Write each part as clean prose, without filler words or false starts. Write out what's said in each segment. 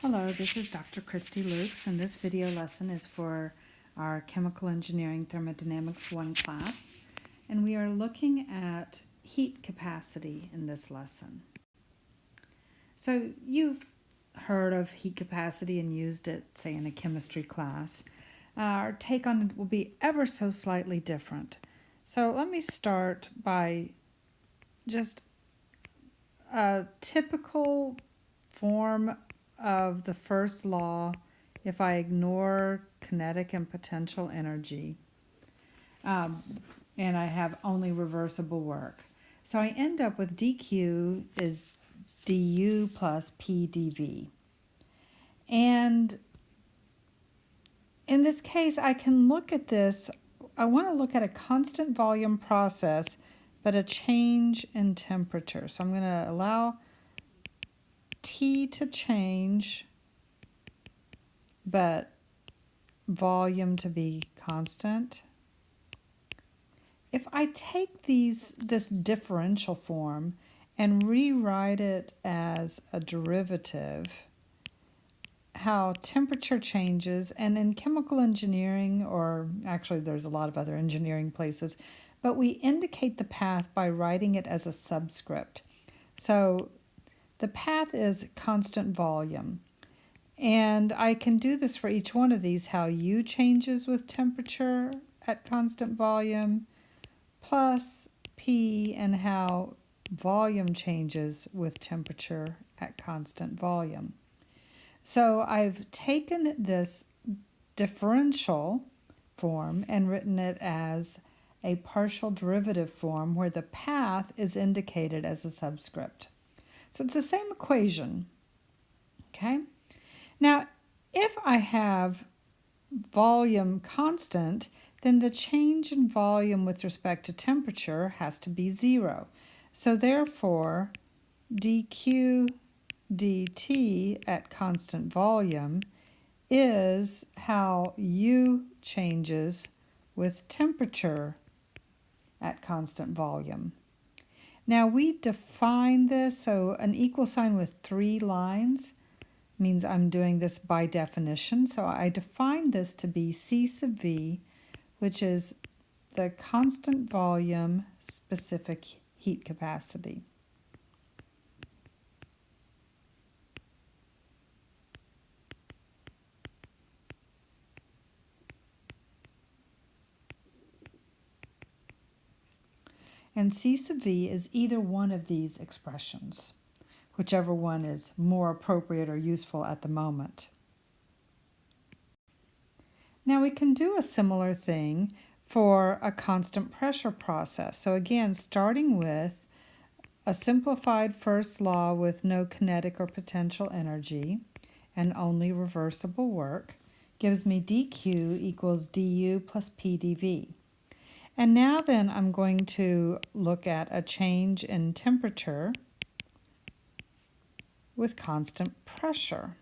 Hello, this is Dr. Christy Lukes, and this video lesson is for our Chemical Engineering Thermodynamics 1 class, and we are looking at heat capacity in this lesson. So you've heard of heat capacity and used it, say, in a chemistry class. Our take on it will be ever so slightly different. So let me start by just a typical form of the first law if I ignore kinetic and potential energy and I have only reversible work. So I end up with dq is du plus pdv. And in this case, I can look at this. I want to look at a constant volume process, but a change in temperature. So I'm going to allow T to change, but volume to be constant. If I take this differential form and rewrite it as a derivative, how temperature changes, and in chemical engineering, or actually there's a lot of other engineering places, but we indicate the path by writing it as a subscript. So the path is constant volume. And I can do this for each one of these, how U changes with temperature at constant volume, plus P, and how volume changes with temperature at constant volume. So I've taken this differential form and written it as a partial derivative form where the path is indicated as a subscript. So it's the same equation, okay? Now, if I have volume constant, then the change in volume with respect to temperature has to be 0. So therefore, dq dt at constant volume is how U changes with temperature at constant volume. Now we define this, so an equal sign with 3 lines means I'm doing this by definition. So I define this to be C sub V, which is the constant volume specific heat capacity. And C sub V is either one of these expressions, whichever one is more appropriate or useful at the moment. Now we can do a similar thing for a constant pressure process. So again, starting with a simplified first law with no kinetic or potential energy and only reversible work gives me dq equals du plus pdv. And now then I'm going to look at a change in temperature with constant pressure.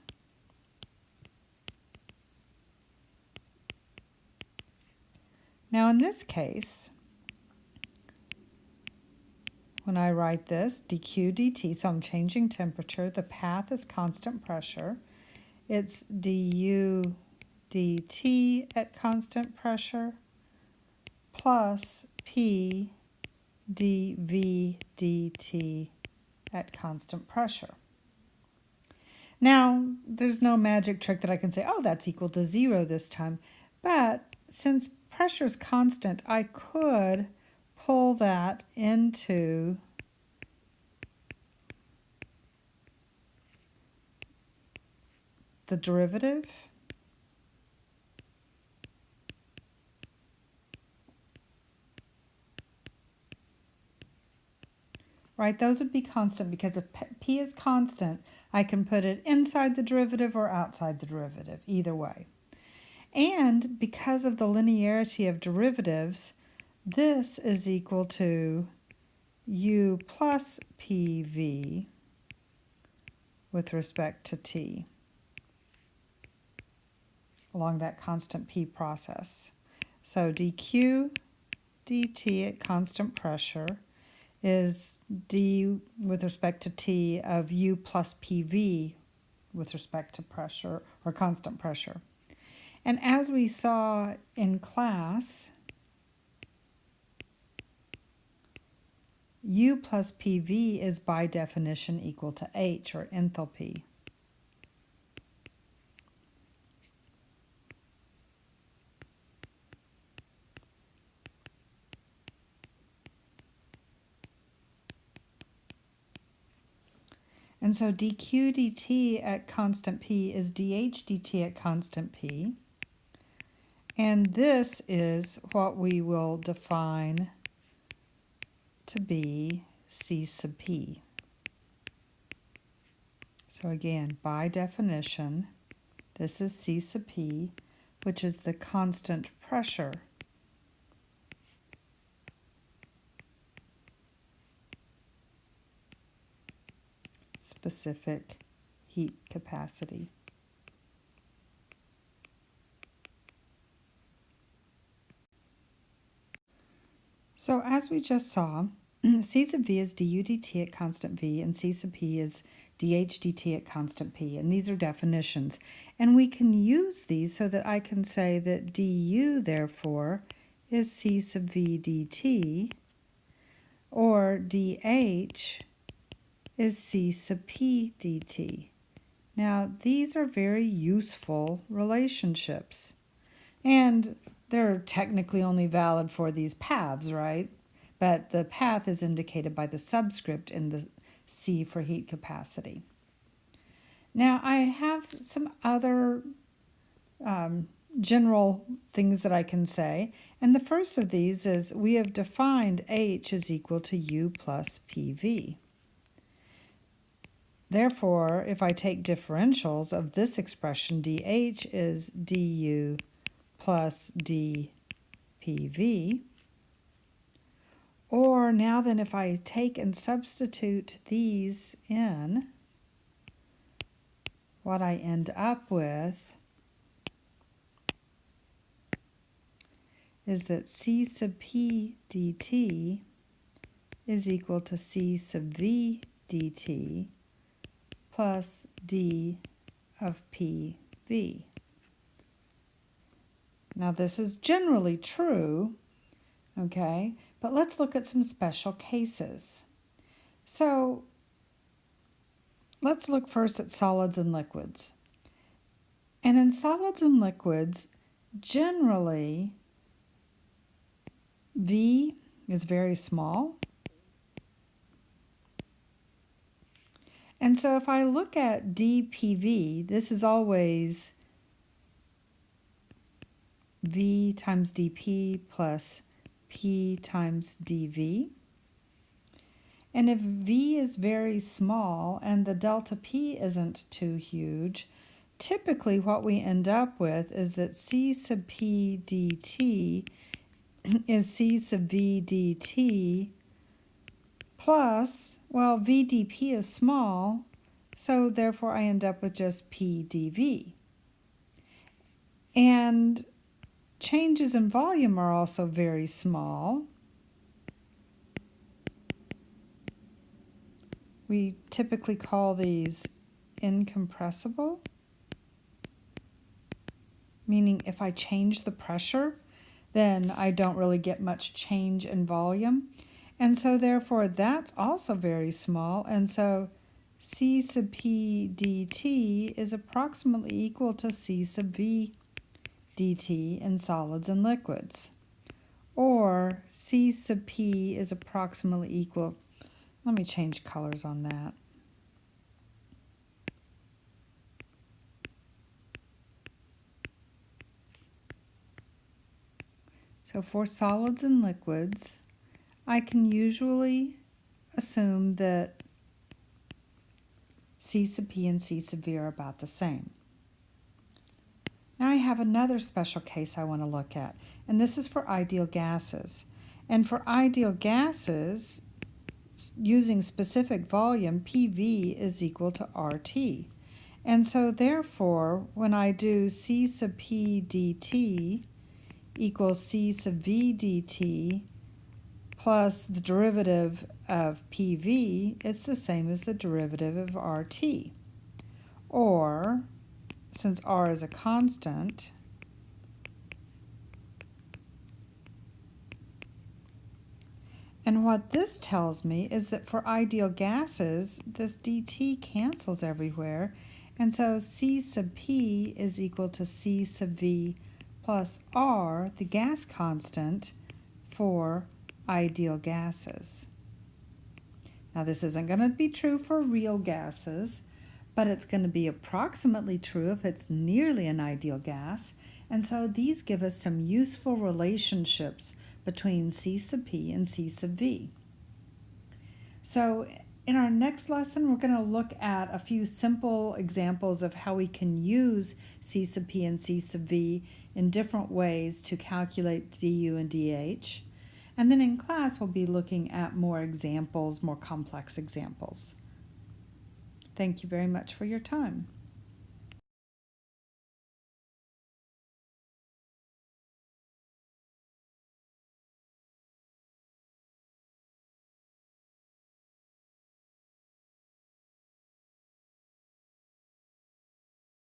Now in this case, when I write this, dq dt, so I'm changing temperature, the path is constant pressure. It's du dt at constant pressure plus p dv dt at constant pressure. Now, there's no magic trick that I can say, oh, that's equal to 0 this time. But since pressure is constant, I could pull that into the derivative. Right, those would be constant because if P is constant, I can put it inside the derivative or outside the derivative, either way. And because of the linearity of derivatives, this is equal to U plus PV with respect to T along that constant P process. So dQ dt at constant pressure is d with respect to T of U plus PV with respect to pressure or constant pressure. And as we saw in class, U plus PV is by definition equal to H, or enthalpy. And so dq dt at constant P is dH dt at constant P. And this is what we will define to be C sub P. So again, by definition, this is C sub P, which is the constant pressure specific heat capacity. So as we just saw, C sub V is du dt at constant V, and C sub P is dH dt at constant P, and these are definitions. And we can use these so that I can say that du, therefore, is C sub V dt, or dH is C sub P dt. Now, these are very useful relationships, and they're technically only valid for these paths, right? But the path is indicated by the subscript in the C for heat capacity. Now, I have some other general things that I can say, and the first of these is we have defined H is equal to U plus PV. Therefore, if I take differentials of this expression, dH is du plus dPV. Or now then, if I take and substitute these in, what I end up with is that C sub P dt is equal to C sub V dt plus d of PV. Now this is generally true, okay, but let's look at some special cases. So let's look first at solids and liquids. And in solids and liquids, generally V is very small. And so if I look at dPV, this is always V times dP plus P times dV. And if V is very small and the delta P isn't too huge, typically what we end up with is that C sub P dt is C sub V dt plus, well, V dP is small, so therefore I end up with just P dV. And changes in volume are also very small. We typically call these incompressible, meaning if I change the pressure, then I don't really get much change in volume. And so therefore that's also very small, and so C sub P dt is approximately equal to C sub V dt in solids and liquids. Or C sub P is approximately equal, let me change colors on that. So for solids and liquids, I can usually assume that C sub P and C sub V are about the same. Now I have another special case I want to look at, and this is for ideal gases. And for ideal gases, using specific volume, PV is equal to RT. And so therefore, when I do C sub P dt equals C sub V dt plus the derivative of PV, it's the same as the derivative of RT. or since R is a constant, and what this tells me is that for ideal gases, this dt cancels everywhere, and so C sub p is equal to C sub v plus R, the gas constant, for ideal gases. Now this isn't going to be true for real gases, but it's going to be approximately true if it's nearly an ideal gas, and so these give us some useful relationships between C sub p and C sub v. So in our next lesson, we're going to look at a few simple examples of how we can use C sub p and C sub v in different ways to calculate du and dH. And then in class, we'll be looking at more examples, more complex examples. Thank you very much for your time.